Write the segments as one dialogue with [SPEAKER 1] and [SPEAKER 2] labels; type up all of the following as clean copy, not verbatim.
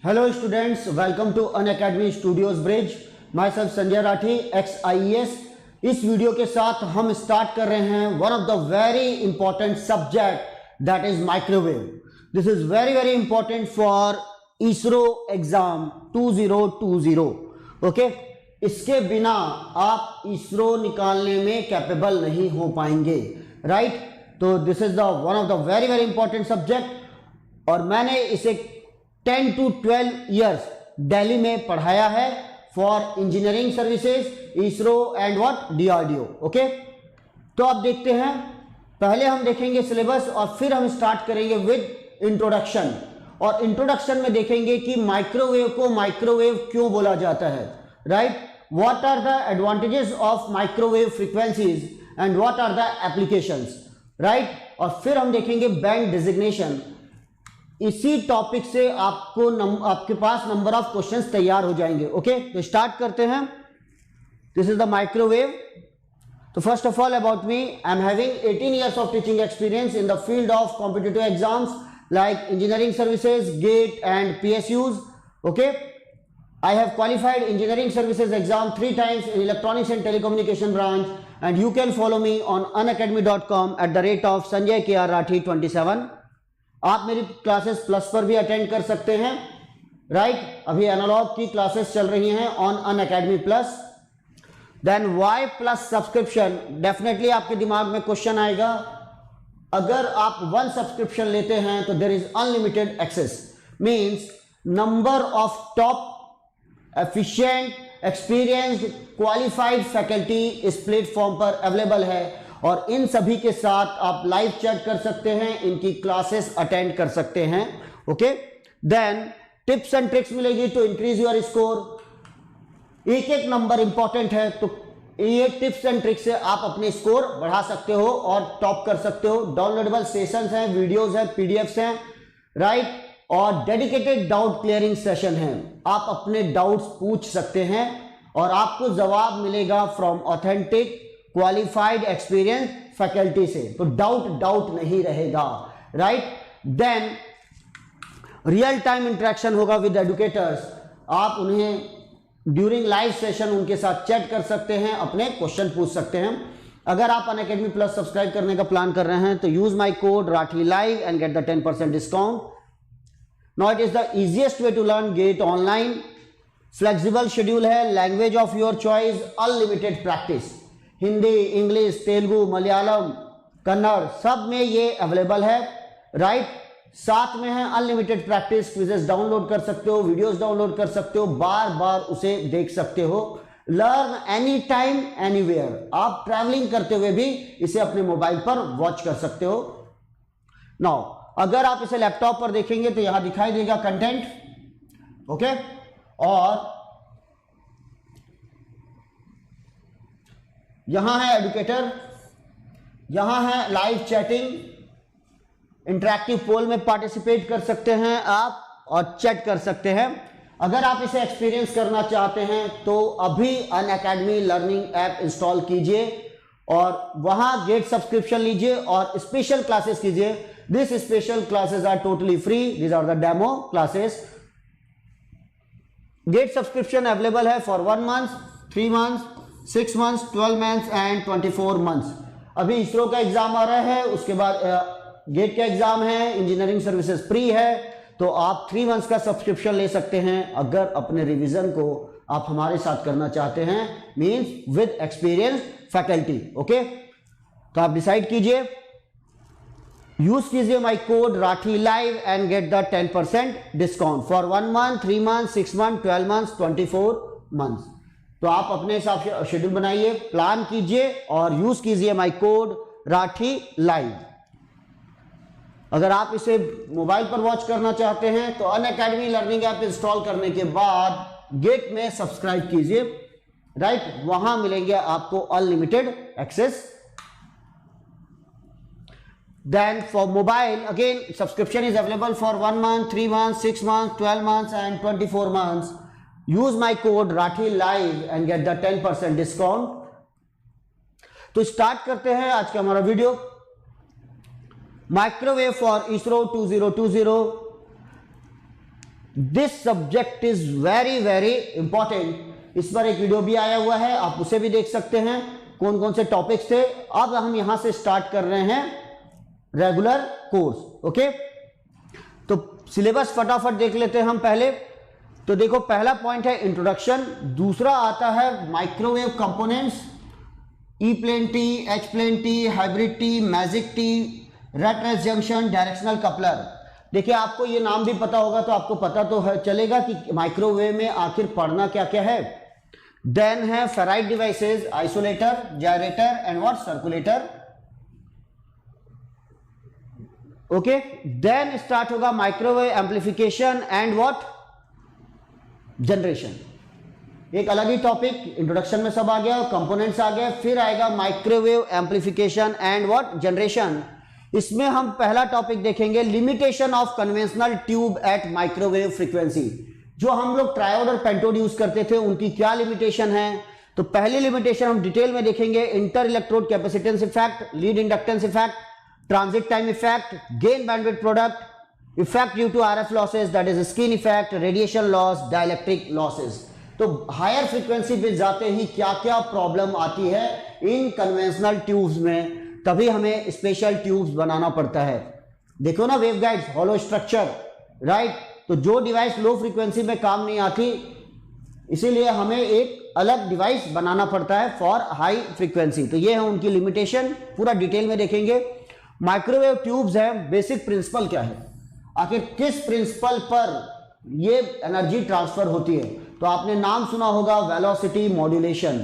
[SPEAKER 1] Hello students, welcome to Unacademy Studios Bridge. Myself Sanjay Rathi ex-IES. इस video के साथ हम स्टार्ट कर रहे हैं one of the very important subject that is microwave. This is very important for ISRO exam 2020. Okay, इसके बिना आप इसरो निकालने में कैपेबल नहीं हो पाएंगे, राइट? तो this is the one of the very important subject और मैंने इसे 10 to 12 ईयर्स दिल्ली में पढ़ाया है for engineering services, ISRO and what DRDO. Okay, तो अब देखते हैं. पहले हम देखेंगे सिलेबस और फिर हम स्टार्ट करेंगे विद इंट्रोडक्शन. और इंट्रोडक्शन में देखेंगे कि माइक्रोवेव को माइक्रोवेव क्यों बोला जाता है, right? What are the advantages of microwave frequencies and what are the applications, right? और फिर हम देखेंगे बैंड डिजिग्नेशन. इसी टॉपिक से आपके पास नंबर ऑफ क्वेश्चंस तैयार हो जाएंगे. ओके, तो स्टार्ट करते हैं. This is the microwave. तो first of all about me, I am having 18 years of teaching experience in the field of competitive exams like engineering services, GATE and PSUs. Okay, I have qualified engineering services exam 3 times in electronics and telecommunication branch, and you can follow me on unacademy.com at the rate of Sanjay KR Rathi 27. आप मेरी classes plus पर भी attend कर सकते हैं, right? अभी analogue की classes चल रही हैं on Unacademy plus. Then why plus subscription, definitely आपके दिमाग में क्वेश्चन आएगा. अगर आप 1 सब्सक्रिप्शन लेते हैं तो there is unlimited access, means number of top efficient experienced qualified faculty इस प्लेटफॉर्म पर अवेलेबल है और इन सभी के साथ आप लाइव चैट कर सकते हैं, इनकी क्लासेस अटेंड कर सकते हैं. Okay, then tips and tricks मिलेगी टू इंक्रीज योर स्कोर. एक नंबर इंपॉर्टेंट है, तो ये टिप्स एंड ट्रिक्स से आप अपने स्कोर बढ़ा सकते हो और टॉप कर सकते हो. डाउनलोडेबल सेशंस हैं, वीडियोस हैं, पीडीएफ्स हैं, राइट? और डेडिकेटेड डाउट क्लियरिंग सेशन है. आप अपने डाउट्स पूछ सकते हैं और आपको जवाब मिलेगा from authentic qualified experience faculty से, तो डाउट नहीं रहेगा, right? Then real time interaction होगा विद एडुकेटर्स. आप उन्हें ड्यूरिंग लाइव सेशन उनके साथ चैट कर सकते हैं, अपने क्वेश्चन पूछ सकते हैं. अगर आप अनअकैडमी प्लस सब्सक्राइब करने का प्लान कर रहे हैं तो use my code Rathi live and get the 10% discount. Now it is the easiest way to learn get online. Flexible schedule है, language of your choice, unlimited practice. Hindi, English, Telugu, Malayalam, Kannada सब में ये अवेलेबल है, राइट? साथ में है अनलिमिटेड प्रैक्टिस. क्विजेस डाउनलोड कर सकते हो, वीडियोस डाउनलोड कर सकते हो, बार बार उसे देख सकते हो. Learn any time anywhere. आप ट्रैवलिंग करते हुए भी इसे अपने मोबाइल पर वॉच कर सकते हो. नाउ अगर आप इसे लैपटॉप पर देखेंगे तो यहां दिखाई देगा कंटेंट. ओके, और यहां है एडुकेटर, यहां है लाइव चैटिंग. इंटरैक्टिव पोल में पार्टिसिपेट कर सकते हैं आप और चैट कर सकते हैं. अगर आप इसे एक्सपीरियंस करना चाहते हैं तो अभी अनअकैडमी लर्निंग ऐप इंस्टॉल कीजिए और वहां गेट सब्सक्रिप्शन लीजिए और स्पेशल क्लासेस कीजिए. This special classes are totally free. These are the demo classes. Get subscription available है for 1 month, 3 months, 6 months, 12 months and 24 months. अभी इसरो का एग्जाम आ रहा है, उसके बाद गेट का एग्जाम है, इंजीनियरिंग सर्विसेज प्री है, तो आप 3 months का सब्सक्रिप्शन ले सकते हैं अगर अपने रिवीजन को आप हमारे साथ करना चाहते हैं, means with experience faculty. Okay, तो आप डिसाइड कीजिए, यूज कीजिए माई code Rathi live and get the 10% discount for 1 month, 3 months, 6 months, 12 months, 24 months. तो आप अपने हिसाब से शेड्यूल बनाइए, प्लान कीजिए और यूज कीजिए माई कोड राठी लाइव. अगर आप इसे मोबाइल पर वॉच करना चाहते हैं तो अनअकैडमी लर्निंग ऐप इंस्टॉल करने के बाद गेट में सब्सक्राइब कीजिए, राइट? वहां मिलेंगे आपको unlimited access. Then for mobile again subscription is available for 1 month, 3 months, 6 months, 12 months and 24 months. Use my code Rathi live and get the 10% discount. तो start करते हैं आज का हमारा video. Microwave for ISRO 2020. This subject is very very important. इस पर एक video भी आया हुआ है, आप उसे भी देख सकते हैं, कौन कौन से टॉपिक्स थे। अब हम यहां से स्टार्ट कर रहे हैं रेगुलर कोर्स। ओके, तो सिलेबस फटाफट देख लेते हैं हम पहले। तो देखो, पहला पॉइंट है इंट्रोडक्शन, दूसरा आता है microwave components, E plane T, H plane T, hybrid T, magic T, rat race junction, directional coupler. देखिए, आपको ये नाम भी पता होगा तो आपको पता तो है चलेगा कि माइक्रोवेव में आखिर पढ़ना क्या क्या है। देन है ferrite devices, isolator, gyrator and what, circulator. Okay, then start होगा microwave amplification and what, generation. एक अलग ही टॉपिक, इंट्रोडक्शन में सब आ गया, कंपोनेंट्स आ गए, फिर आएगा microwave amplification and what, generation. इसमें हम पहला टॉपिक देखेंगे limitation of conventional tube at microwave frequency. जो हम लोग ट्रायोड और पेंटोड यूज करते थे उनकी क्या लिमिटेशन है। तो पहली लिमिटेशन हम डिटेल में देखेंगे, inter electrode capacitance effect, lead inductance effect, transit time effect, gain bandwidth product, effect due to RF losses that is skin effect, radiation loss, dielectric losses. तो हायर फ्रीक्वेंसी पे जाते ही क्या क्या प्रॉब्लम आती है इन कन्वेंशनल ट्यूब्स में, तभी हमें स्पेशल ट्यूब्स बनाना पड़ता है। देखो ना, वेवगाइड्स, हॉलो स्ट्रक्चर, राइट। तो जो डिवाइस लो फ्रीक्वेंसी में काम नहीं आती, इसीलिए हमें एक अलग डिवाइस बनाना पड़ता है फॉर हाई फ्रीक्वेंसी। तो ये है उनकी लिमिटेशन, पूरा डिटेल में देखेंगे। माइक्रोवेव ट्यूब्स है, बेसिक प्रिंसिपल क्या है, आखिर किस प्रिंसिपल पर ये एनर्जी ट्रांसफर होती है। तो आपने नाम सुना होगा वेलोसिटी मॉड्यूलेशन,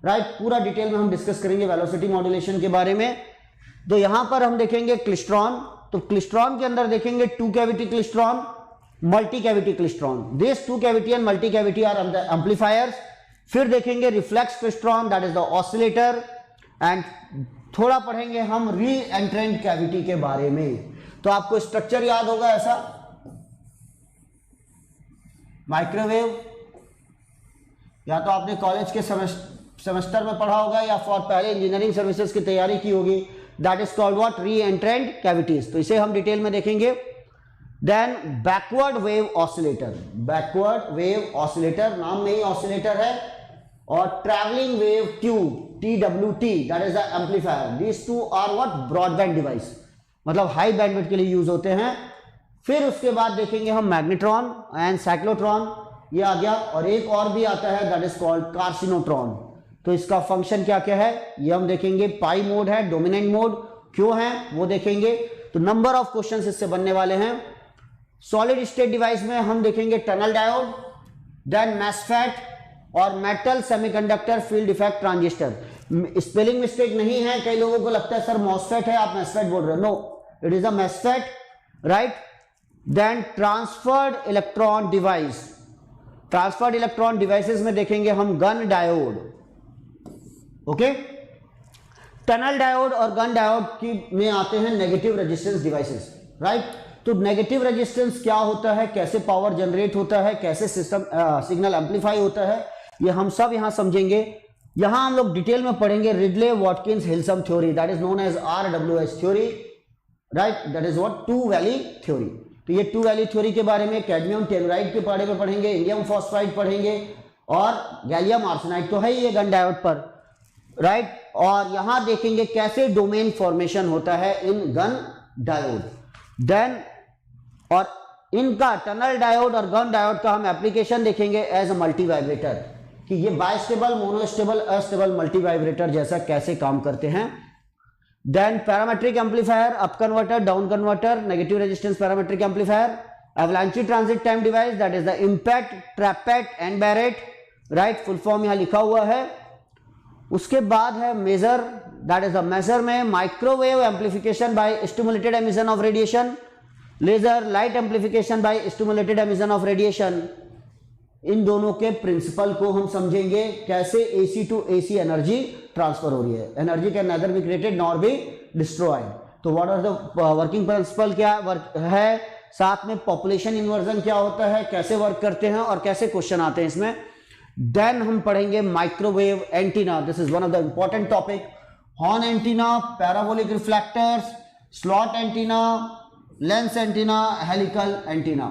[SPEAKER 1] राइट। पूरा डिटेल में हम डिस्कस करेंगे वेलोसिटी मॉड्यूलेशन के बारे में। तो यहां पर हम देखेंगे क्लिस्ट्रॉन। तो क्लिस्ट्रॉन के अंदर देखेंगे two cavity klystron, multi cavity klystron. This two cavity and multi cavity are amplifiers. फिर देखेंगे reflex klystron, that is the oscillator. And थोड़ा पढ़ेंगे हम री एंट्रेंट कैविटी के बारे में। तो आपको स्ट्रक्चर याद होगा ऐसा, माइक्रोवेव या तो आपने कॉलेज के सेमेस्टर में पढ़ा होगा या फॉर पहले इंजीनियरिंग सर्विसेज की तैयारी की होगी, दैट इज कॉल्ड व्हाट, री एंट्रेंट कैविटीज। तो इसे हम डिटेल में देखेंगे। Then backward wave oscillator, backward wave oscillator, नाम में ही ऑसिलेटर है। और travelling wave tube, TWT, that is the amplifier. These two are what, broadband device, मतलब हाई बैंडविड्थ के लिए यूज होते हैं। फिर उसके बाद देखेंगे हम मैग्नेट्रॉन एंड साइक्लोट्रॉन, ये आ गया। और एक और भी आता है दैट इज कॉल्ड कार्सिनोट्रॉन। तो इसका फंक्शन क्या क्या है ये हम देखेंगे। पाई मोड है, डोमिनेंट मोड क्यों है वो देखेंगे। तो नंबर ऑफ क्वेश्चंस इससे बनने वाले हैं। सॉलिड स्टेट डिवाइस में हम देखेंगे टनल डायोड, देन मैसफेट और metal semiconductor field effect transistor. Spelling mistake नहीं है, कई लोगों को लगता है सर मॉसफेट है, आप मैसफेट बोल रहे हो। No, it is a MESFET, right. Then transferred electron device, transferred electron devices में देखेंगे हम Gunn diode. Okay, tunnel diode और गन डायोड की में आते हैं नेगेटिव रेजिस्टेंस डिवाइसेस, राइट। तो नेगेटिव रेजिस्टेंस क्या होता है, कैसे पावर जनरेट होता है, कैसे सिस्टम सिग्नल एम्पलीफाई होता है, ये हम सब यहां समझेंगे। यहां हम लोग डिटेल में पढ़ेंगे Ridley Watkins Hilsum theory, that is known as RWS theory, right. That is what, two valley theory. तो ये टू वैली थ्योरी के बारे में, कैडमियम टेलुराइड के बारे में पढ़ेंगे, इंडियम फॉस्फाइड पढ़ेंगे और गैलियम आर्सेनाइड तो है ये गन डायोड पर, राइट। और यहां देखेंगे कैसे डोमेन फॉर्मेशन होता है इन गन डायोड। देन और इनका टनल डायोड और गन डायोड का हम एप्लीकेशन देखेंगे एज अ मल्टी वाइब्रेटर, कि ये bistable, monostable, astable multi vibrator जैसा कैसे काम करते हैं। Then parametric amplifier, up converter, down converter, negative resistance parametric amplifier, avalanche transit time device, that is the impact, TRAPATT and BARITT, right. Full form यहां लिखा हुआ है। उसके बाद है maser, that is the maser में microwave amplification by stimulated emission of radiation, laser light amplification by stimulated emission of radiation. इन दोनों के प्रिंसिपल को हम समझेंगे, कैसे AC to AC energy transfer हो रही है। Energy can neither be created nor be destroyed. तो what are the working principle क्या वर्क है, साथ में पॉपुलेशन इन्वर्जन क्या होता है, कैसे वर्क करते हैं और कैसे क्वेश्चन आते हैं इसमें। देन हम पढ़ेंगे microwave antenna, this is one of the important topic. Horn antenna, parabolic reflectors, slot antenna, lens antenna, helical antenna.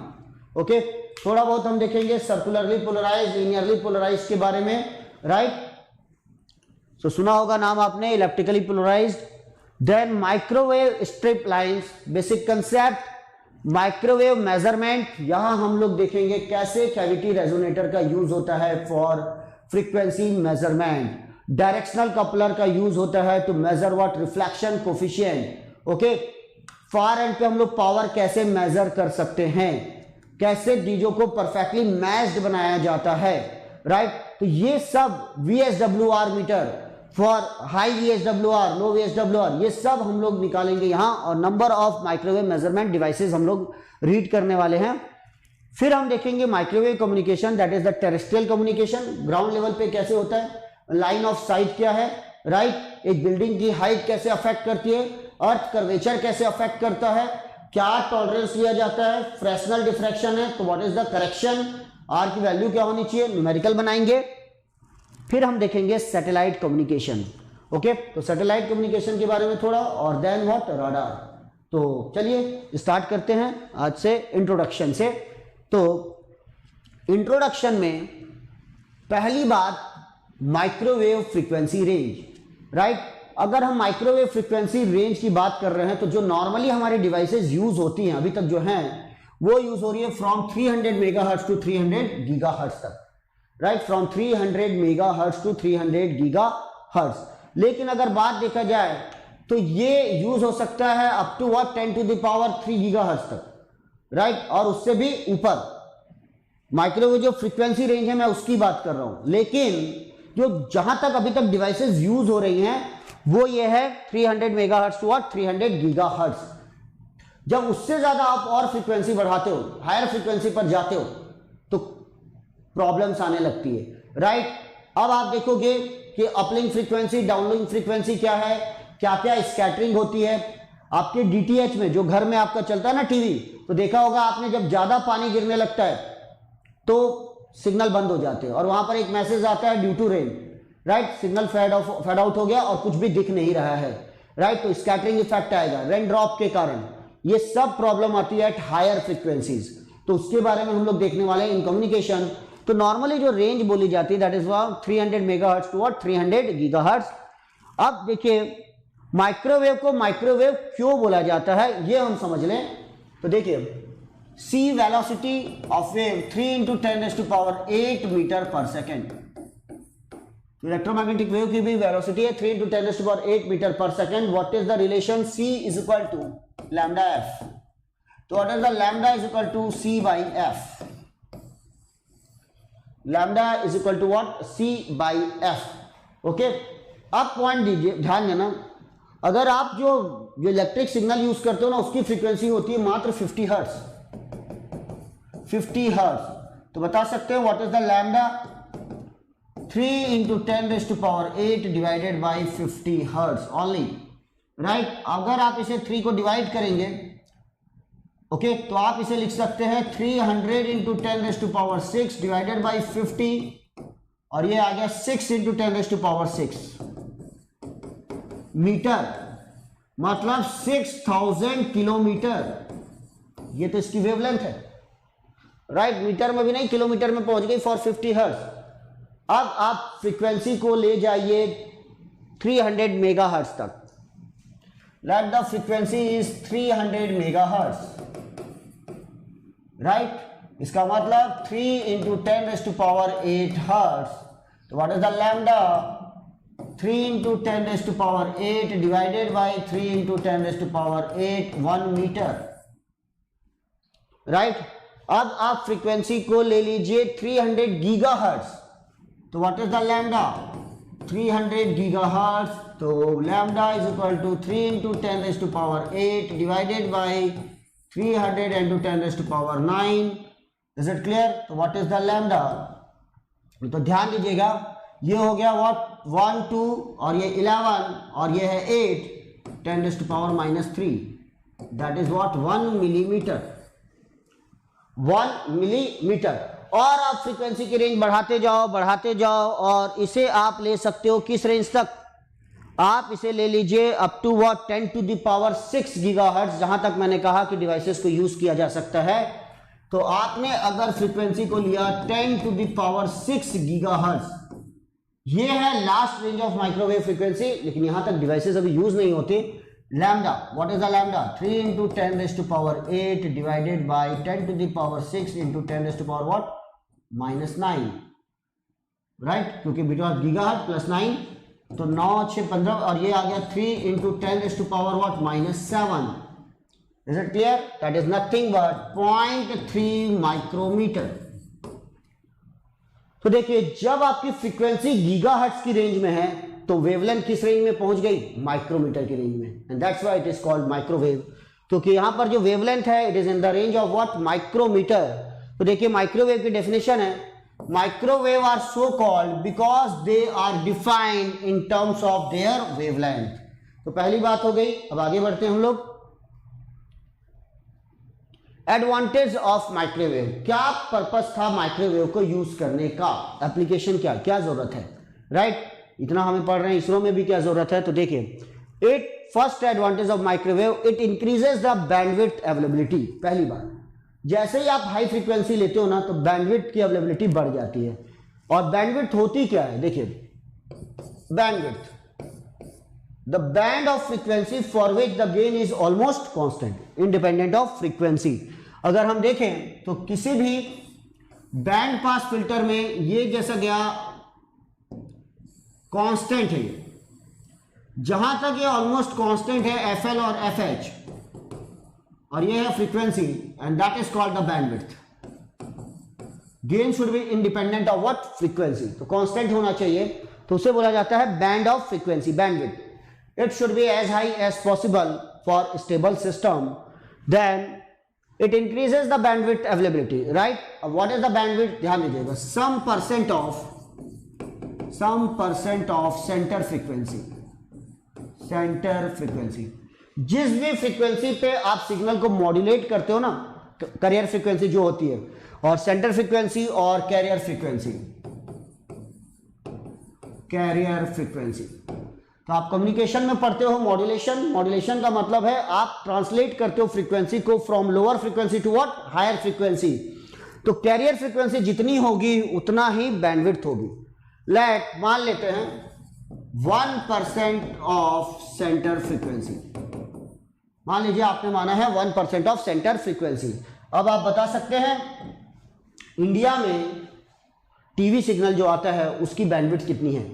[SPEAKER 1] Okay, थोड़ा बहुत हम देखेंगे सर्कुलरली पोलराइज, लीनियरली पोलराइज के बारे में, राइट। तो सुना होगा नाम आपने electrically polarised. Then microwave strip lines, basic concept microwave measurement, यहां हम लोग देखेंगे कैसे कैविटी रेजोनेटर का यूज होता है for frequency measurement. Directional coupler का यूज होता है to measure what, reflection coefficient. Okay, far end पे हम लोग पावर कैसे मेजर कर सकते हैं, कैसे डीजो को परफेक्टली मैच्ड बनाया जाता है, राइट। तो ये सब VSWR meter for high VSWR, low VSWR, ये सब हम लोग निकालेंगे यहां, और number of microwave measurement devices हम लोग रीड करने वाले हैं। फिर हम देखेंगे microwave communication, that is the terrestrial communication, ground level पे कैसे होता है, लाइन ऑफ साइट क्या है, राइट। एक बिल्डिंग की हाइट कैसे अफेक्ट करती है, अर्थ कर्वेचर कैसे अफेक्ट करता है, क्या टॉलरेंस लिया जाता है, फ्रैक्शनल डिफ्रैक्शन है तो what is the correction, R की वैल्यू क्या होनी चाहिए, न्यूमेरिकल बनाएंगे। फिर हम देखेंगे सैटेलाइट कम्युनिकेशन। ओके, तो सैटेलाइट कम्युनिकेशन के बारे में थोड़ा, और देन व्हाट, राडार। तो चलिए स्टार्ट करते हैं आज से इंट्रोडक्शन से। तो इंट्रोडक्शन में पहली बात माइक्रोवेव फ्रीक्वेंसी रेंज, राइट। अगर हम माइक्रोवेव फ्रीक्वेंसी रेंज की बात कर रहे हैं तो जो नॉर्मली हमारी डिवाइसेस यूज होती हैं अभी तक जो हैं वो यूज हो रही है फ्रॉम 300 मेगाहर्ट्ज टू 300 गीगाहर्ट्ज तक, right, from 300 megahertz to 300 gigahertz. लेकिन अगर बात देखा जाए तो ये यूज हो सकता है up to what 10 to the power 3 gigahertz तक, राइट, और उससे भी ऊपर। माइक्रोवेव जो फ्रीक्वेंसी रेंज है मैं उसकी बात कर रहा हूं, लेकिन जो जहां तक अभी तक डिवाइसेस यूज हो रही हैं वो ये है 300 मेगाहर्ट्ज टू 300 गीगाहर्ट्ज। जब उससे ज्यादा आप और फ्रीक्वेंसी बढ़ाते हो, हायर फ्रीक्वेंसी पर जाते हो तो प्रॉब्लम्स आने लगती है, राइट। अब आप देखोगे कि अपलिंक फ्रीक्वेंसी, डाउनलिंक फ्रीक्वेंसी क्या है, क्या क्या स्कैटरिंग होती है। आपके डीटीएच में जो घर में आपका चलता है ना टीवी, तो देखा होगा आपने जब ज्यादा पानी गिरने लगता है तो सिग्नल बंद हो जाते हैं और वहां पर एक मैसेज आता है due to rain, right, signal fade out हो गया और कुछ भी दिख नहीं रहा है, राइट। तो स्कैटरिंग इफेक्ट आएगा रेन ड्रॉप के कारण। ये सब प्रॉब्लम आती है एट हायर फ्रीक्वेंसीज, तो उसके बारे में हम लोग देखने वाले हैं इन कम्युनिकेशन। तो नॉर्मली जो रेंज बोली जाती है that is 300 megahertz to 300 gigahertz. अब देखिए माइक्रोवेव को माइक्रोवेव क्यों बोला जाता है ये हम समझ लें। तो देखिए C velocity of wave 3 into 10 raised to power 8 metre पर सेकेंड। इलेक्ट्रोमैग्नेटिक वेव की भी वेलोसिटी है 3 into 10 raised to power 8 metre पर second. What is the relation, C is equal to lambda f। तो what is the lambda is equal to C by f। Lambda is equal to what, C by f। Okay, अब point दीजिए, ध्यान देना, अगर आप जो electric signal use करते हो ना उसकी फ्रीक्वेंसी होती है मात्र 50 हर्ट्ज, 50 हर्ट्ज। तो बता सकते हैं what is the lambda, 3 into 10 raised to power 8 divided by 50 hertz only, right. अगर आप इसे 3 को डिवाइड करेंगे, ओके, तो आप इसे लिख सकते हैं 300 into 10 raised to power 6 divided by 50, और ये आ गया 6 into 10 raised to power 6 metre, मतलब 6000 किलोमीटर। ये तो इसकी वेवलेंथ है, राइट, मीटर में भी नहीं किलोमीटर में पहुंच गई फॉर 50 हर्ट्ज। अब आप फ्रीक्वेंसी को ले जाइए 300 मेगाहर्ट्ज तक, let the frequency is 300 megahertz, right. इसका मतलब 3 into 10 raised to power 8 hertz. तो what is the lambda, 3 into 10 raised to power 8 divided by 3 into 10 raised to power 8, 1 metre, right. अब आप फ्रीक्वेंसी को ले लीजिए 300 गीगाहर्ट्ज। तो what is the lambda, 300 gigahertz. तो lambda is equal to 3 into 10 raised to power 8 divided by 300 into 10 raised to power 9। Is it clear? तो what is the lambda, तो ध्यान दीजिएगा, ये हो गया व्हाट 1 2 और ये 11 और ये है 8 10 raised to power -3, that is what 1 millimetre, 1 millimetre. और आप फ्रीक्वेंसी की रेंज बढ़ाते जाओ और इसे आप ले सकते हो किस रेंज तक, आप इसे ले लीजिए up to what 10 to the power 6 gigahertz, जहां तक मैंने कहा कि डिवाइसेस को यूज किया जा सकता है तो आपने अगर फ्रीक्वेंसी को लिया 10 टू द पावर 6 गीगाहर्ट्ज, ये है last range of microwave frequency, लेकिन यहां तक डिवाइसेस अभी यूज नहीं होते। Lambda, what is the lambda? 3 into 10 raise to power 8 divided by 10 to the power 6 into 10 raise to power what? -9, right, क्योंकि between gigahertz plus 9 तो 9 6 15, और ये आ गया 3 into 10 raise to power what? -7। Is it clear? That is nothing but 0.3 micrometre. तो देखिए, जब आपकी फ्रीक्वेंसी गीगाहर्ट्ज की रेंज में है तो वेवलेंथ किस रेंज में पहुंच गई? माइक्रोमीटर की रेंज में, and that's why it is called microwave, क्योंकि यहां पर जो वेवलेंथ है it is in the range of what? Micrometre. तो देखिए, माइक्रोवेव की डेफिनेशन है, microwave are so called because they are defined in terms of their wavelength. तो पहली बात हो गई। अब आगे बढ़ते हैं हम लोग। एडवांटेज ऑफ माइक्रोवेव, क्या पर्पस था माइक्रोवेव को यूज करने का? एप्लीकेशन क्या जरूरत है, राइट? इतना हमें पढ़ रहे हैं, इसरो में भी क्या जरूरत है। तो देखिए, it first advantage of microwave, it increases the bandwidth availability. पहली बात, जैसे ही आप हाई फ्रीक्वेंसी लेते हो ना तो बैंडविड्थ की अवेलेबिलिटी बढ़ जाती है। और बैंडविड्थ होती क्या है? देखिए, bandwidth, the band of frequency for which the gain is almost constant independent of frequency. अगर हम देखें तो किसी भी बैंड पास फिल्टर में ये जैसा गया कांस्टेंट है, जहां तक ये ऑलमोस्ट कांस्टेंट है एफएल और एफएच, और ये है frequency, and that is called the bandwidth. Gain should be independent of what? Frequency. तो कांस्टेंट होना चाहिए, तो उसे बोला जाता है band of frequency, bandwidth. It should be as high as possible for stable system. Then it increases the bandwidth availability, right? What is the bandwidth? ध्यान दीजिएगा, some percent of center frequency. Center frequency, जिस भी frequency पे आप signal को modulate करते हो ना, कैरियर फ्रीक्वेंसी जो होती है, और सेंटर फ्रीक्वेंसी और कैरियर फ्रीक्वेंसी। तो आप कम्युनिकेशन में पढ़ते हो मॉड्यूलेशन का मतलब है आप ट्रांसलेट करते हो फ्रीक्वेंसी को from lower frequency to what? Higher frequency. तो कैरियर फ्रीक्वेंसी जितनी होगी उतना ही बैंडविड्थ होगी। मान लेते हैं 1% ऑफ सेंटर फ्रीक्वेंसी, मान लीजिए आपने माना है 1% ऑफ सेंटर फ्रीक्वेंसी। अब आप बता सकते हैं इंडिया में टीवी सिग्नल जो आता है उसकी बैंडविड्थ कितनी है?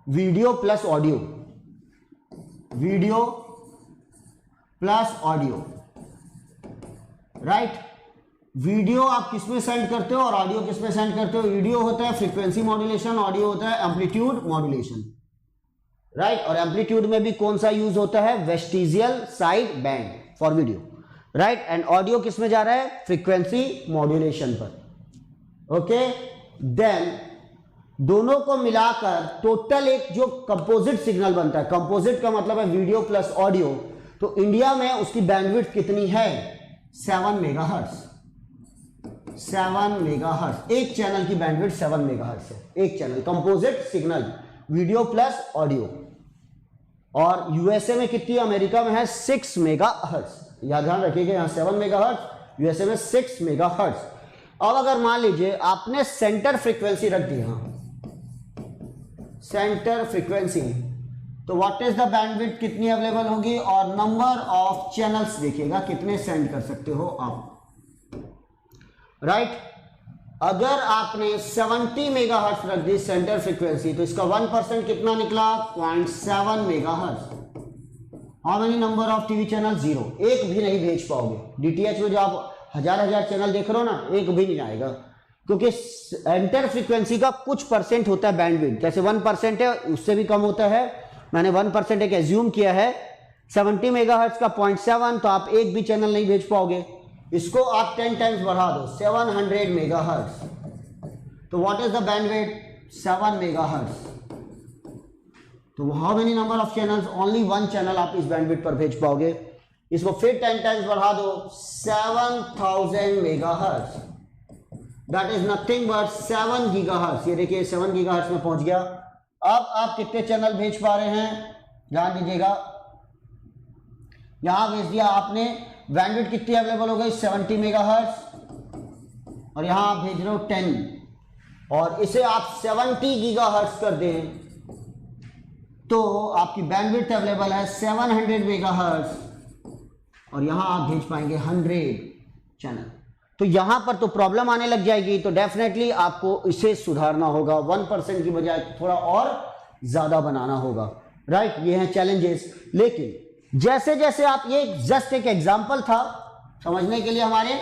[SPEAKER 1] Video plus audio, right? Video आप किस में सेंड करते हो और ऑडियो किस में सेंड करते हो? वीडियो होता है फ्रीक्वेंसी मॉड्यूलेशन, ऑडियो होता है एम्पलीट्यूड मॉड्यूलेशन, राइट? और एम्पलीट्यूड में भी कौन सा यूज होता है? Vestigial side band for video, right? And audio किस में जा रहा है? फ्रीक्वेंसी मॉड्यूलेशन पर। ओके, देन दोनों को मिलाकर टोटल एक जो कंपोजिट सिग्नल बनता है, कंपोजिट का मतलब है वीडियो प्लस ऑडियो, तो इंडिया में उसकी बैंडविड्थ कितनी है? 7 मेगाहर्ट्ज। 7 मेगाहर्ट्ज, एक चैनल की बैंडविड्थ 7 मेगाहर्ट्ज है, एक channel composite signal video plus audio. और यूएसए में कितनी? अमेरिका में है 6 मेगाहर्ट्ज। याद ध्यान रखिएगा, यहाँ 7 मेगाहर्ट्ज, यूएसए में 6 मेगाहर्ट्ज। अब अगर मान लीजिए आपने सेंटर फ्रीक्वेंसी रख दी, हाँ सेंटर फ्रीक्वेंसी, तो व्हाट इज द बैंडविड्थ कितनी अवेलेबल होगी? और नंबर ऑफ चैनल्स देखिएगा कितने सेंड कर सकते हो आप, राइट? अगर आपने 70 मेगाहर्ट्ज रख दी सेंटर फ्रीक्वेंसी, तो इसका 1% कितना निकला? 0.7 megahertz. How many number of TV channel? 0, एक भी नहीं भेज पाओगे। डीटीएच में जो आप हजार चैनल देख रहे हो ना, एक भी नहीं आएगा, क्योंकि सेंटर फ्रीक्वेंसी का कुछ परसेंट होता है बैंडविड्थ, जैसे 1% है, उससे भी कम होता है। मैंने 1% एक एज्यूम किया है, 70 मेगाहर्ट्ज का 0.7, तो आप एक भी चैनल नहीं भेज पाओगे। इसको आप 10 टाइम्स बढ़ा दो, 700 मेगाहर्ट्ज, तो what is the bandwidth? 7 megahertz. तो how many number of channels? Only 1 channel आप इस बैंडविड्थ पर भेज पाओगे। इसको फिर 10 टाइम्स बढ़ा दो, 7000 megahertz, that is nothing but 7 gigahertz. ये देखिए 7 गीगाहर्ट्ज में पहुंच गया। अब आप कितने चैनल भेज पा रहे हैं? ध्यान दीजिएगा, यहां भेज दिया आपने, बैंडविड्थ कितनी अवेलेबल हो गई? 70 मेगाहर्ट्ज। और यहां आप भेज रहे हो 10 और इसे आप 70 गीगाहर्ट्ज कर दें तो आपकी बैंडविड्थ अवेलेबल है 700 मेगाहर्ट्ज और यहां आप भेज पाएंगे 100 चैनल। तो यहां पर तो प्रॉब्लम आने लग जाएगी, तो डेफिनेटली आपको इसे सुधारना होगा, 1% की बजाय थोड़ा और ज्यादा बनाना होगा, राइट। ये हैं चैलेंजेस। लेकिन जैसे जैसे आप, ये जस्ट एक एग्जांपल था समझने के लिए हमारे,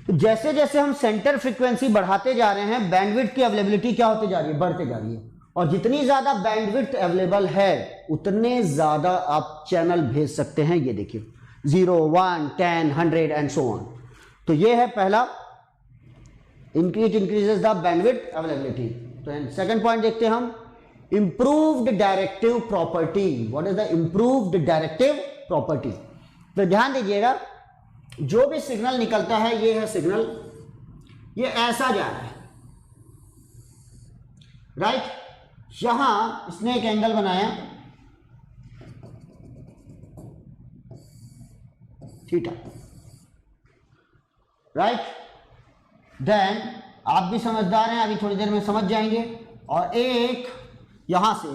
[SPEAKER 1] तो जैसे जैसे हम सेंटर फ्रीक्वेंसी बढ़ाते जा रहे हैं बैंडविड्थ की अवेलेबिलिटी क्या होती जा रही है, बढ़ते जा रही है। और जितनी ज्यादा बैंडविड्थ अवेलेबल है उतने ज्यादा आप चैनल भेज सकते हैं। ये देखिए 0, 1, 10, 100 एंड सो ऑन। तो ये है पहला, इंक्रीजेस द बैंडविड्थ अवेलेबिलिटी। तो सेकंड पॉइंट देखते हैं हम, improved directive property. What is the improved directive property? तो ध्यान दीजिएगा, जो भी सिग्नल निकलता है, ये है सिग्नल, ये ऐसा जा रहा है, राइट। यहां इसने एक एंगल बनाया थीटा, राइट। देन आप भी समझदार हैं, अभी थोड़ी देर में समझ जाएंगे। और एक यहां से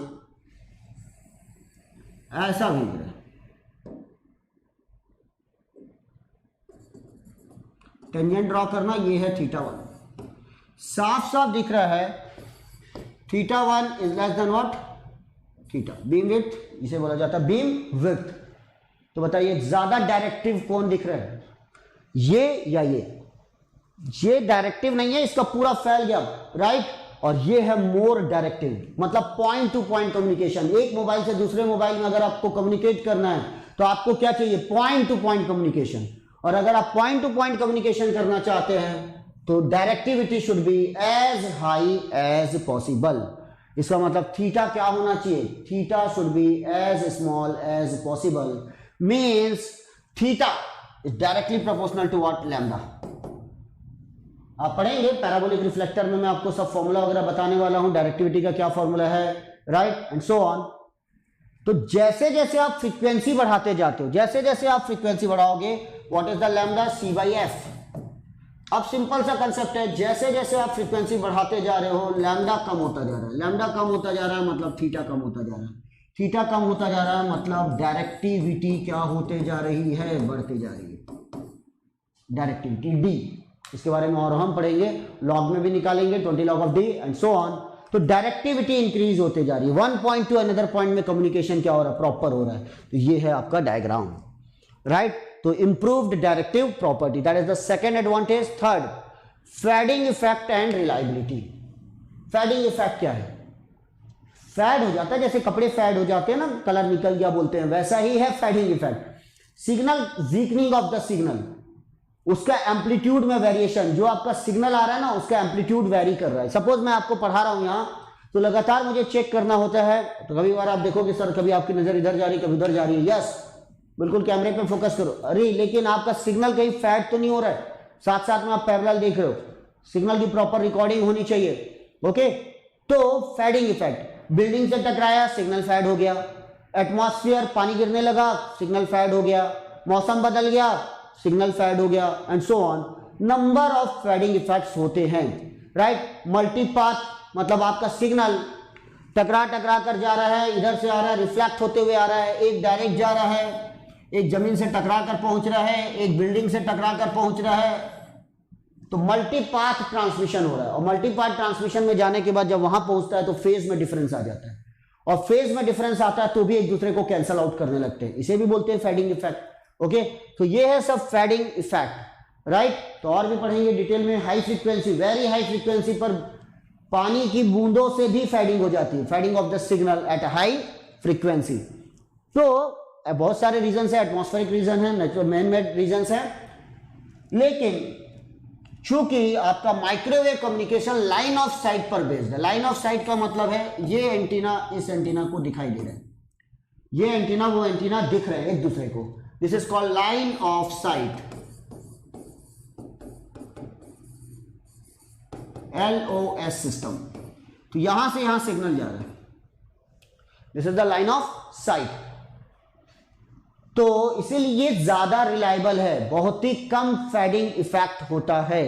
[SPEAKER 1] ऐसा भेज रहे हैं, टेंजेंट ड्रॉ करना, ये है θ1। साफ साफ दिख रहा है θ1 is less than what, theta, beam width, इसे बोला जाता है बीम विड्थ। तो बताइए ज्यादा डायरेक्टिव कौन दिख रहा है, ये या ये डायरेक्टिव नहीं है, इसका पूरा फैल गया, राइट। और ये है मोर डायरेक्टिव, मतलब पॉइंट टू पॉइंट कम्युनिकेशन। एक मोबाइल से दूसरे मोबाइल में अगर आपको कम्युनिकेट करना है तो आपको क्या चाहिए, पॉइंट टू पॉइंट कम्युनिकेशन। और अगर आप पॉइंट टू पॉइंट कम्युनिकेशन करना चाहते हैं तो directivity should be as high as possible. इसका मतलब थीटा क्या होना चाहिए, theta should be as small as possible, means theta is directly proportional to what, lambda. आप पढ़ेंगे पैराबोलिक रिफ्लेक्टर में, मैं आपको सब फॉर्मूला वगैरह बताने वाला हूं, डायरेक्टिविटी का क्या फॉर्मूला है, राइट, एंड सो ऑन। तो जैसे जैसे आप फ्रीक्वेंसी बढ़ाते जाते हो, जैसे जैसे आप फ्रीक्वेंसी बढ़ाओगे, what is the lambda, c/f। अब सिंपल सा कंसेप्ट है, जैसे जैसे आप फ्रीक्वेंसी बढ़ाते जा रहे हो लैम्डा कम होता जा रहा है, लैम्डा कम होता जा रहा है मतलब थीटा कम होता जा रहा है, थीटा कम होता जा रहा है मतलब डायरेक्टिविटी क्या होते जा रही है, बढ़ते जा रही है, डायरेक्टिविटी डी। इसके बारे में और हम पढ़ेंगे, लॉग में भी निकालेंगे, 20 log of D and so on. तो डायरेक्टिविटी इंक्रीज होते जा रही है, one point two another point में कम्युनिकेशन क्या हो रहा है, प्रॉपर हो रहा है। तो ये है आपका डायग्राम, राइट। तो improved directive property, that is the second advantage. Third, fading effect and reliability. Fading effect क्या है, फेड हो जाता है, जैसे कपड़े फेड हो जाते हैं ना, कलर निकल गया बोलते हैं, वैसा ही है fading effect. Signal weakening of the signal, उसका एम्पलीट्यूड में वेरिएशन, जो आपका सिग्नल आ रहा है ना उसका एम्पलीट्यूड वेरी कर रहा है। सपोज मैं आपको पढ़ा रहा हूं यहां, तो लगातार मुझे चेक करना होता है, तो कभी बार आप देखोगे सर कभी आपकी नजर इधर जा रही कभी उधर जा रही है, यस बिल्कुल कैमरे पे फोकस करो, अरे लेकिन आपका सिग्नल कहीं फैड तो नहीं हो रहा है, साथ साथ में आप पैरेलल देख रहे हो, सिग्नल की प्रॉपर रिकॉर्डिंग होनी चाहिए, ओके। तो फैडिंग इफेक्ट, बिल्डिंग से टकराया सिग्नल फैड हो गया, एटमॉस्फेयर पानी गिरने लगा सिग्नल फैड हो गया, मौसम बदल गया सिग्नल फैड हो गया and so on. Number of fading effects होते हैं, राइट। मल्टीपाथ मतलब आपका सिग्नल टकरा टकरा कर जा रहा है, इधर से आ रहा है, रिफ्लेक्ट होते हुए आ रहा है, एक डायरेक्ट जा रहा है, एक जमीन से टकरा कर पहुंच रहा है, एक बिल्डिंग से टकरा कर पहुंच रहा है। तो मल्टीपाथ ट्रांसमिशन हो रहा है, और मल्टीपाथ ट्रांसमिशन में जाने के बाद जब वहां पहुंचता है तो फेज में डिफरेंस आ जाता है, और फेज में डिफरेंस आता है तो भी एक दूसरे को कैंसल आउट करने लगते हैं, इसे भी बोलते हैं फैडिंग इफेक्ट, ओके। तो ये है सब फैडिंग इफेक्ट, राइट। तो और भी पढ़ेंगे डिटेल में। High frequency, very high frequency पर पानी की बूंदों से भी फैडिंग हो जाती है, fading of the signal at high frequency. तो बहुत सारे रीजन है, एटमॉस्फेरिक रीजन है, नेचुरल मैन मेड रीजन है, लेकिन चूंकि आपका microwave communication line of sight पर बेस्ड है। लाइन ऑफ साइट का मतलब है ये एंटीना इस एंटीना को दिखाई दे रहा है, ये एंटीना वो एंटीना दिख रहे हैं एक दूसरे को, this is called line of site, LOS system. तो यहां से यहां सिग्नल जा रहा है, this is the line of sight, तो इसीलिए ये ज्यादा रिलायबल है, बहुत ही कम फेडिंग इफेक्ट होता है,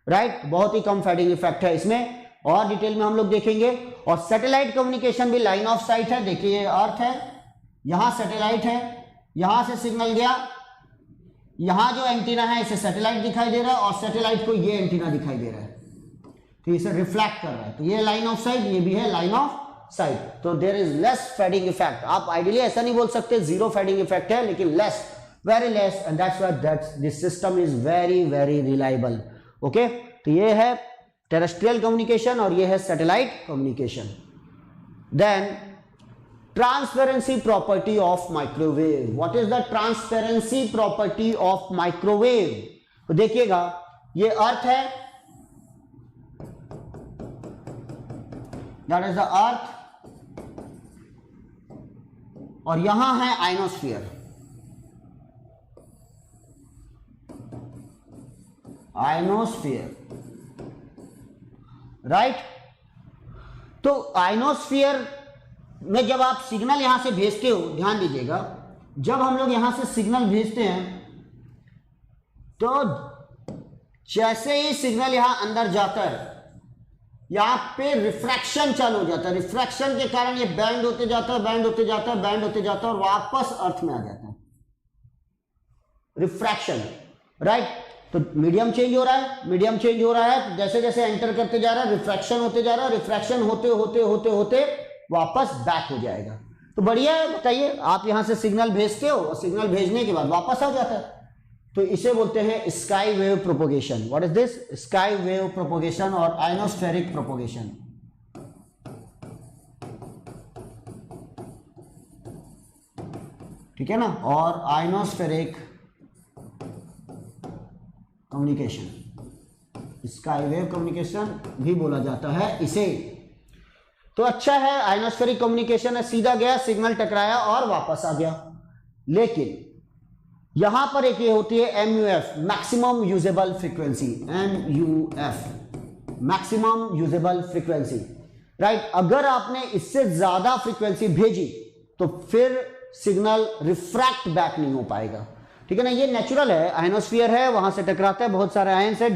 [SPEAKER 1] राइट, बहुत ही कम फेडिंग इफेक्ट है इसमें, और डिटेल में हम लोग देखेंगे। और सैटेलाइट कम्युनिकेशन भी लाइन ऑफ साइट है। देखिए ये अर्थ है, यहां सैटेलाइट है, यहां से सिग्नल गया, यहां जो एंटीना है इसे सैटेलाइट दिखाई दे रहा है और सैटेलाइट को ये एंटीना दिखाई दे रहा है, तो इसे रिफ्लेक्ट कर रहा है, तो ये लाइन ऑफ साइट, ये भी है लाइन ऑफ साइट, तो there is less fading effect. आप आइडियली ऐसा नहीं बोल सकते जीरो फेडिंग इफेक्ट है, लेकिन less, very less, and that's why this system is very very reliable. Okay, तो ये है टेरेस्ट्रियल कम्युनिकेशन और ये है satellite communication. Then transparency property of microwave. What is the transparency property of microwave? तो देखिएगा, ये अर्थ है, दैट इज द अर्थ, और यहां है आयनोस्फीयर, आयनोस्फीयर, राइट। तो आयनोस्फीयर में जब आप सिग्नल यहां से भेजते हो, ध्यान दीजिएगा, जब हम लोग यहां से सिग्नल भेजते हैं तो जैसे ही सिग्नल यहां अंदर जाता है, यहां पे रिफ्रैक्शन चालू हो जाता है, रिफ्रैक्शन के कारण ये बैंड होते जाता है, बैंड होते जाता है, बैंड होते जाता है और वापस अर्थ में आ जाता है, रिफ्रैक्शन, राइट। तो मीडियम चेंज हो रहा है, मीडियम चेंज हो रहा है, तो जैसे जैसे एंटर करते जा रहा है रिफ्रैक्शन होते जा रहा है, रिफ्रैक्शन होते होते होते होते वापस बैक हो जाएगा। तो बढ़िया है, बताइए, आप यहां से सिग्नल भेजते हो और सिग्नल भेजने के बाद वापस आ जाता है, तो इसे बोलते हैं sky wave propagation. What is this? Sky wave propagation और आयनोस्फेरिक प्रोपोगेशन। ठीक है ना, और ionospheric communication, sky wave communication भी बोला जाता है इसे। तो अच्छा है, आयनोस्फेरिक कम्युनिकेशन है, सीधा गया, सिग्नल टकराया और वापस आ गया। लेकिन यहां पर एक ये होती है MUF, maximum usable frequency, MUF, maximum usable frequency, right. अगर आपने इससे ज्यादा फ्रीक्वेंसी भेजी तो फिर सिग्नल रिफ्रैक्ट बैक नहीं हो पाएगा, ठीक है ना। ये नेचुरल है, आयनोस्फीयर है, वहां से टकराता है, बहुत सारे आयन्स है,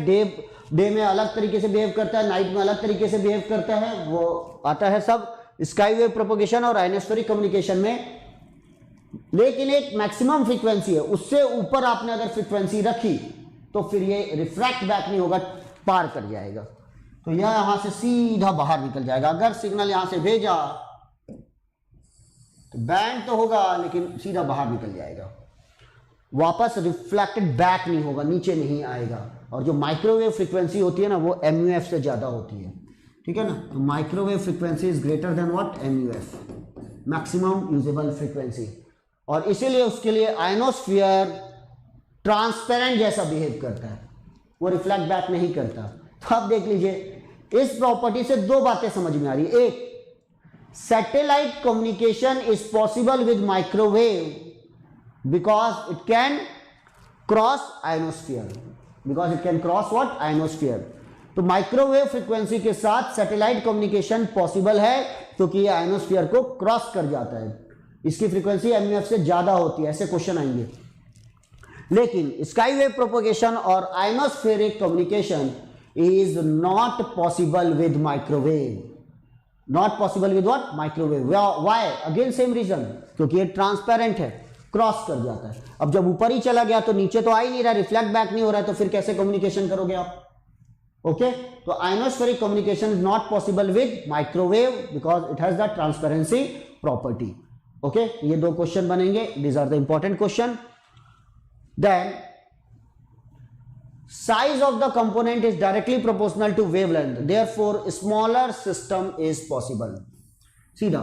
[SPEAKER 1] डे में अलग तरीके से बिहेव करता है, नाइट में अलग तरीके से बिहेव करता है, वो आता है सब स्काई वेव प्रोपोगेशन और आयनोस्फेरिक कम्युनिकेशन में। लेकिन एक मैक्सिमम फ्रीक्वेंसी है, उससे ऊपर आपने अगर फ्रीक्वेंसी रखी तो फिर ये रिफ्रैक्ट बैक नहीं होगा, पार कर जाएगा, तो यह यहां से सीधा बाहर निकल जाएगा। अगर सिग्नल यहां से भेजा तो बैंड तो होगा लेकिन सीधा बाहर निकल जाएगा, वापस रिफ्लेक्टेड बैक नहीं होगा, नीचे नहीं आएगा। और जो माइक्रोवेव फ्रीक्वेंसी होती है ना, वो MUF से ज्यादा होती है, ठीक है ना। तो microwave frequency is greater than what? MUF, maximum usable frequency. और इसीलिए उसके लिए आयनोस्फीयर ट्रांसपेरेंट जैसा बिहेव करता है, वो रिफ्लेक्ट बैक नहीं करता। तो आप देख लीजिए, इस प्रॉपर्टी से दो बातें समझ में आ रही है। एक, satellite communication is possible with microwave because it can cross ionosphere, because it can cross what? Ionosphere। तो माइक्रोवेव फ्रीक्वेंसी के साथ सैटेलाइट कम्युनिकेशन पॉसिबल है क्योंकि ये आयनोस्फीयर को क्रॉस कर जाता है, इसकी फ्रीक्वेंसी MUF से ज्यादा होती है, ऐसे क्वेश्चन आएंगे। लेकिन स्काई वेव प्रोपोगेशन और ionospheric communication is not possible with microwave, not possible with what? Microwave. Why? Again same reason, क्योंकि ये ट्रांसपेरेंट है, क्रॉस कर जाता है। अब जब ऊपर ही चला गया तो नीचे तो आ ही नहीं रहा, रिफ्लेक्ट बैक नहीं हो रहा है, तो फिर कैसे कम्युनिकेशन करोगे आप? ओके, तो ionospheric communication is not possible with microwave because it has the transparency property. Okay, ये दो क्वेश्चन बनेंगे, these are the important question. Then size of the component is directly proportional to wavelength, therefore smaller system is possible। सीधा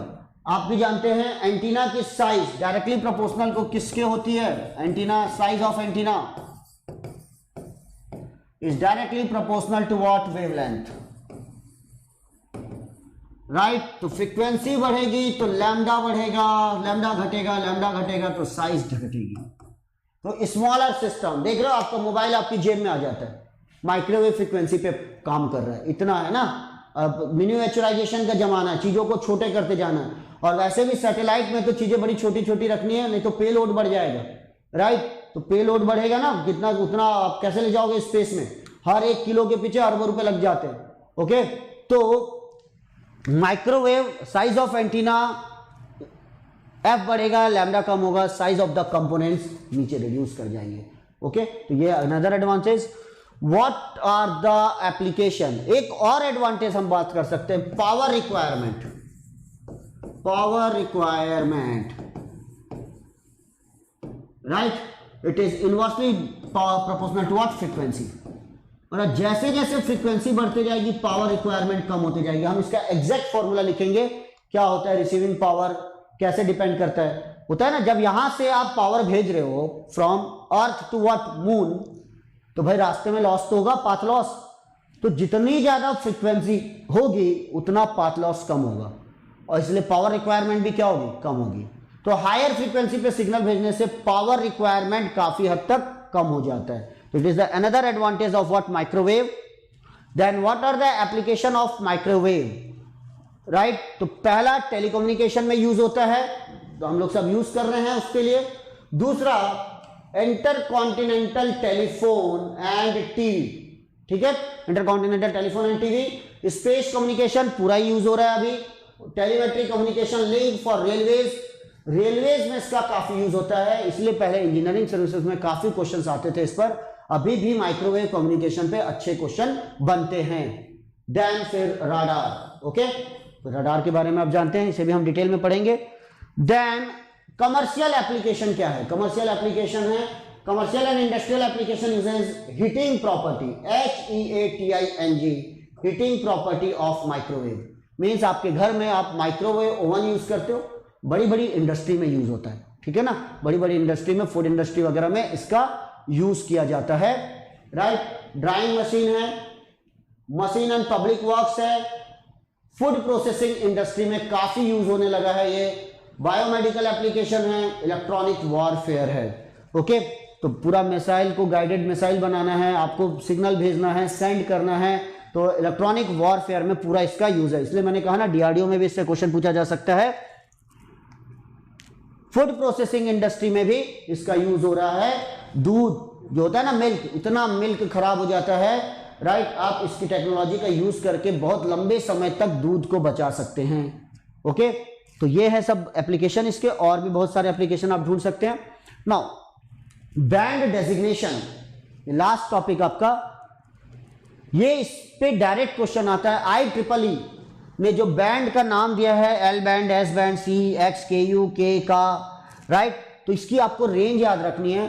[SPEAKER 1] आप भी जानते हैं antenna की size directly proportional को किसके होती है? Antenna, size of antenna is directly proportional to what? Wavelength, right. तो फ्रीक्वेंसी बढ़ेगी तो लैम्डा बढ़ेगा, लैम्डा घटेगा तो साइज घटेगी। तो स्मॉलर सिस्टम, देख रहे हो आपका मोबाइल आपकी जेब में आ जाता है, माइक्रोवेव फ्रीक्वेंसी पे काम कर रहा है, इतना है ना, मिनिएचराइजेशन का जमाना है, चीजों को छोटे करते जाना है। और वैसे भी सैटेलाइट में तो चीजें बड़ी छोटी छोटी रखनी है, नहीं तो पे लोड बढ़ जाएगा, राइट। तो पे लोड बढ़ेगा ना, कितना उतना आप कैसे ले जाओगे स्पेस में, हर 1 किलो के पीछे अरबों रुपए लग जाते हैं। ओके, तो microwave size of antenna f बढ़ेगा, लैम्डा कम होगा, साइज ऑफ द कंपोनेंट्स नीचे रिड्यूस कर जाएंगे। ओके, तो ये another advantage. What are the application, एक और एडवांटेज हम बात कर सकते हैं, power requirement. Power requirement, right, it is inversely proportional to what, frequency. और जैसे जैसे फ्रीक्वेंसी बढ़ती जाएगी पावर रिक्वायरमेंट कम होती जाएगी। हम इसका एग्जैक्ट फॉर्मूला लिखेंगे, क्या होता है रिसीविंग पावर, कैसे डिपेंड करता है, होता है ना, जब यहां से आप पावर भेज रहे हो from earth to what, moon, तो भाई रास्ते में लॉस तो होगा, पाथ लॉस। तो जितनी ज्यादा फ्रीक्वेंसी होगी उतना पाथ लॉस कम होगा, और इसलिए पावर रिक्वायरमेंट भी क्या होगी, कम होगी। तो हायर फ्रीक्वेंसी पे सिग्नल भेजने से पावर रिक्वायरमेंट काफी हद तक कम हो जाता है। तो it is the another advantage of what, microwave. Then what are the application of microwave, right. तो पहला टेलीकम्युनिकेशन में यूज होता है, तो हम लोग सब यूज कर रहे हैं उसके लिए। दूसरा इंटरकॉन्टिनेंटल टेलीफोन एंड टीवी, ठीक है, intercontinental telephone and TV. Space communication पूरा यूज हो रहा है अभी। Telemetry communication link for railways, railways में इसका काफी यूज होता है, इसलिए पहले इंजीनियरिंग सर्विसेज में काफी क्वेश्चंस आते थे इस पर। अभी भी माइक्रोवेव कम्युनिकेशन पे अच्छे क्वेश्चन बनते हैं। देन फिर रडार, ओके, रडार के बारे में आप जानते हैं, इसे भी हम डिटेल में पढ़ेंगे। देन कमर्शियल एप्लीकेशन क्या है, कमर्शियल एप्लीकेशन है, commercial and industrial application uses heating property, HEATING, heating property of microwave. Means आपके घर में आप माइक्रोवेव ओवन यूज करते हो, बड़ी बड़ी इंडस्ट्री में यूज होता है, ठीक है ना, बड़ी बड़ी इंडस्ट्री में, फूड इंडस्ट्री वगैरह में इसका यूज किया जाता है, राइट। ड्राइंग मशीन है, मशीन एंड पब्लिक वर्क्स है, फूड प्रोसेसिंग इंडस्ट्री में काफी यूज होने लगा है ये, बायोमेडिकल एप्लीकेशन है, इलेक्ट्रॉनिक वॉरफेयर है। ओके, तो पूरा मिसाइल को गाइडेड मिसाइल बनाना है, आपको सिग्नल भेजना है, सेंड करना है, तो इलेक्ट्रॉनिक वॉरफेयर में पूरा इसका यूज है। इसलिए मैंने कहा ना डीआरडीओ में भी इससे क्वेश्चन पूछा जा सकता है। फूड प्रोसेसिंग इंडस्ट्री में भी इसका यूज हो रहा है। दूध जो होता है ना, मिल्क, इतना मिल्क खराब हो जाता है, राइट, आप इसकी टेक्नोलॉजी का यूज करके बहुत लंबे समय तक दूध को बचा सकते हैं। ओके, तो ये है सब एप्लीकेशन इसके, और भी बहुत सारे एप्लीकेशन आप ढूंढ सकते हैं। Now band designation, last topic आपका, ये इस पे डायरेक्ट क्वेश्चन आता है। IEEE ने जो बैंड का नाम दिया है, L band, S band, C, X, KU, K का, राइट, तो इसकी आपको रेंज याद रखनी है।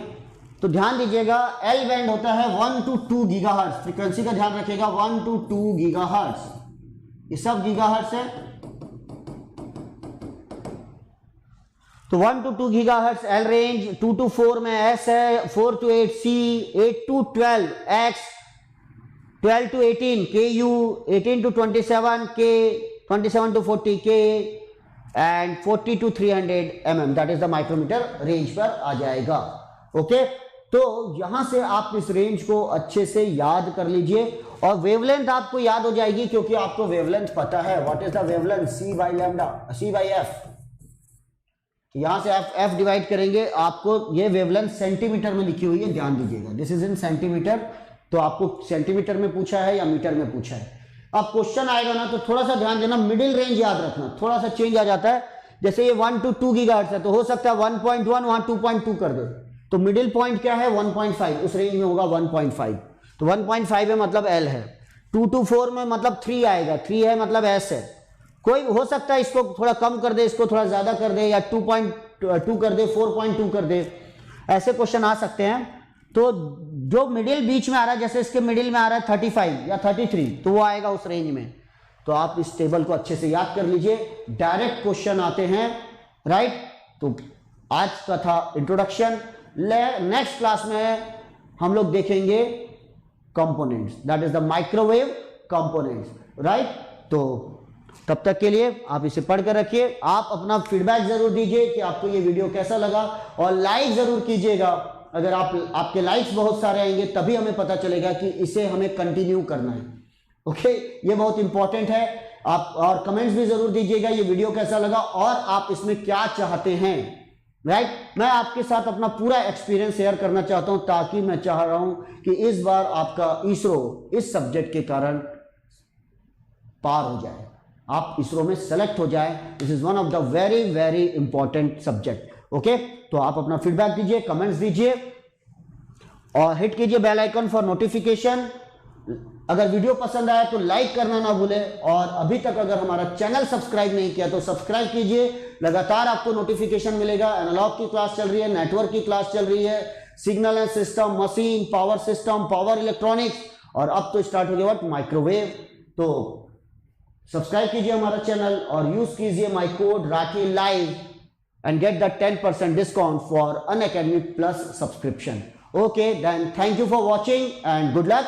[SPEAKER 1] तो ध्यान दीजिएगा, L बैंड होता है 1 to 2 गीगाहर्ट्ज, फ्रीक्वेंसी का ध्यान रखिएगा, 1 to 2 गीगाहर्ट्ज, ये सब गीगाहर्ट्ज है। तो 1 to 2 gigahertz L range, 2 to 4 में S है, 4 to 8 C, 8 to 12 X, 12 to 18 KU, 18 to 27 K, 27 to 40 K and 40 to 300 mm, that is the micrometre range पर आ जाएगा। ओके, तो यहां से आप इस रेंज को अच्छे से याद कर लीजिए, और वेवलेंथ आपको याद हो जाएगी क्योंकि आपको वेवलेंथ पता है। What is the wavelength, C by lambda, C by F। यहां से आप F डिवाइड करेंगे, आपको ये वेवलेंथ सेंटीमीटर में लिखी हुई है, ध्यान दीजिएगा, दिस इज इन सेंटीमीटर। तो आपको सेंटीमीटर में पूछा है या मीटर में पूछा है, अब क्वेश्चन आएगा ना तो थोड़ा सा ध्यान देना, मिडिल रेंज याद रखना, थोड़ा सा चेंज आ जाता है। जैसे ये 1 to 2 गीगाहर्ट्ज है, तो हो सकता है 1.1 वहां 2.2 कर दे, तो मिडिल पॉइंट क्या है 1.5, उस रेंज में होगा 1.5। तो 1.5 है मतलब L है, 2 to 4 में मतलब 3 आएगा, 3 है मतलब S है। कोई हो सकता है इसको थोड़ा कम कर दे, इसको थोड़ा ज्यादा कर दे, या 2.2 कर दे, 4.2 कर दे, ऐसे क्वेश्चन आ सकते हैं। तो जो मिडिल बीच में आ रहा है, जैसे इसके मिडिल में आ रहा है 35 या 33, तो वो आएगा उस रेंज में। तो आप इस टेबल को अच्छे से याद कर लीजिए, डायरेक्ट क्वेश्चन आते हैं, राइट। तो आज का था इंट्रोडक्शन। नेक्स्ट क्लास में हम लोग देखेंगे components, that is the microwave components, right. तो तब तक के लिए आप इसे पढ़ कर रखिए, आप अपना फीडबैक जरूर दीजिए कि आपको ये वीडियो कैसा लगा, और लाइक जरूर कीजिएगा। अगर आपके लाइक्स बहुत सारे आएंगे तभी हमें पता चलेगा कि इसे हमें कंटिन्यू करना है। ओके, ये बहुत इंपॉर्टेंट है। आप और कमेंट्स भी जरूर दीजिएगा ये वीडियो कैसा लगा और आप इसमें क्या चाहते हैं, राइट। मैं आपके साथ अपना पूरा एक्सपीरियंस शेयर करना चाहता हूं, ताकि मैं चाह रहा हूं कि इस बार आपका इसरो इस सब्जेक्ट के कारण पार हो जाए, आप इसरो में सेलेक्ट हो जाए। This is one of the very very important subject. Okay, तो आप अपना फीडबैक दीजिए, कमेंट्स दीजिए और हिट कीजिए बेल आइकन फॉर नोटिफिकेशन। अगर वीडियो पसंद आया तो लाइक करना ना भूलें और अभी तक अगर हमारा चैनल सब्सक्राइब नहीं किया तो सब्सक्राइब कीजिए। लगातार आपको नोटिफिकेशन मिलेगा। एनालॉग की क्लास चल रही है, नेटवर्क की क्लास चल रही है, signal and system, machine, power system, power electronics और अब तो स्टार्ट हो गया व्हाट, माइक्रोवेव। तो सब्सक्राइब कीजिए हमारा चैनल और यूज कीजिए माई code Rathi live and get the 10% discount for Unacademy Plus subscription. Okay, then thank you for watching and good luck.